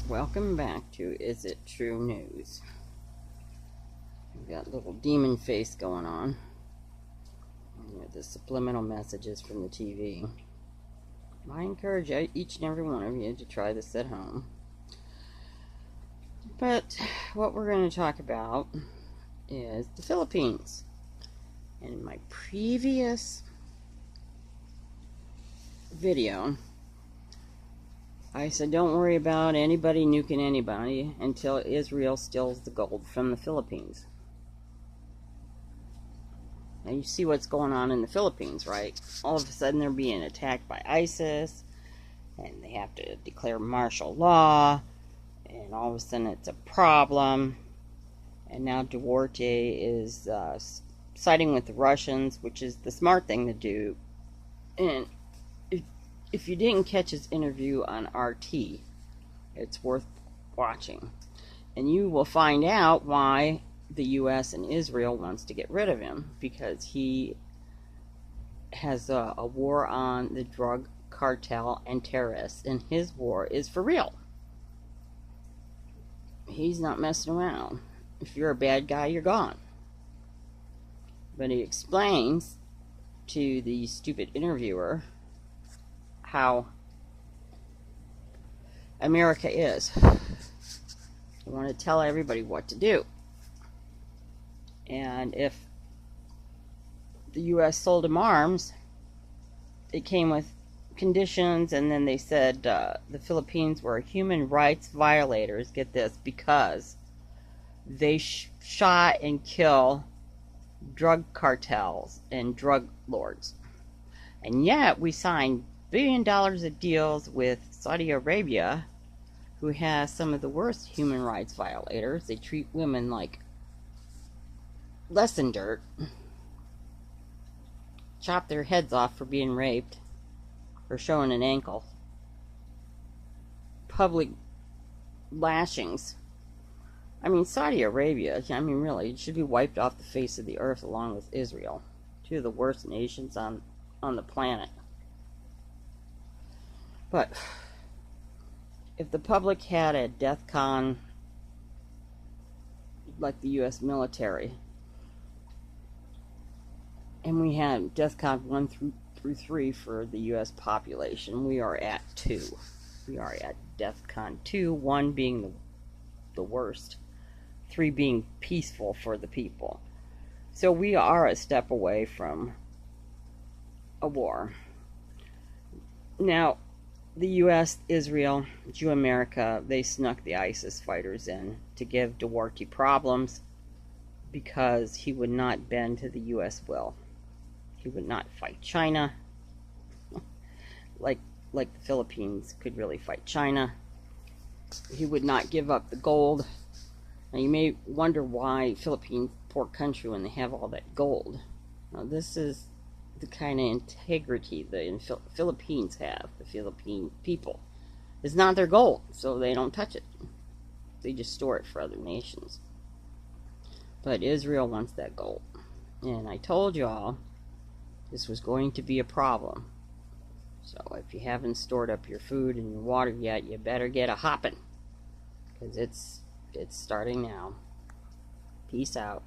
Welcome back to Is It True News. We've got little demon face going on. The subliminal messages from the TV. I encourage each and every one of you to try this at home. But what we're going to talk about is the Philippines. And in my previous video, I said don't worry about anybody nuking anybody until Israel steals the gold from the Philippines. Now you see what's going on in the Philippines, right? All of a sudden they're being attacked by ISIS, and they have to declare martial law, and all of a sudden it's a problem. And now Duarte is siding with the Russians, which is the smart thing to do. And if you didn't catch his interview on RT, it's worth watching. And you will find out why the U.S. and Israel wants to get rid of him, because he has a war on the drug cartel and terrorists, and his war is for real. He's not messing around. If you're a bad guy, you're gone. But he explains to the stupid interviewer how America is. I want to tell everybody what to do. And if the U.S. sold him arms, it came with conditions, and then they said the Philippines were human rights violators, get this, because they shot and killed drug cartels and drug lords. And yet we signed $1 billion of deals with Saudi Arabia, who has some of the worst human rights violators. They treat women like less than dirt, chop their heads off for being raped or showing an ankle, public lashings. I mean, Saudi Arabia, really, it should be wiped off the face of the earth along with Israel. Two of the worst nations on the planet. But if the public had a death con like the U.S. military, and we had death con 1 through 3 for the U.S. population, we are at 2. We are at death con 2, 1 being the worst, 3 being peaceful for the people. So we are a step away from a war. Now, the U.S., Israel, Jew America, they snuck the ISIS fighters in to give Duarte problems because he would not bend to the U.S. will. He would not fight China like the Philippines could really fight China. He would not give up the gold. Now you may wonder why Philippines, poor country, when they have all that gold. Now this is the kind of integrity the Philippines have, the Philippine people. It's not their gold, so they don't touch it. They just store it for other nations. But Israel wants that gold. And I told y'all this was going to be a problem. So if you haven't stored up your food and your water yet, you better get a hopping, because it's starting now. Peace out.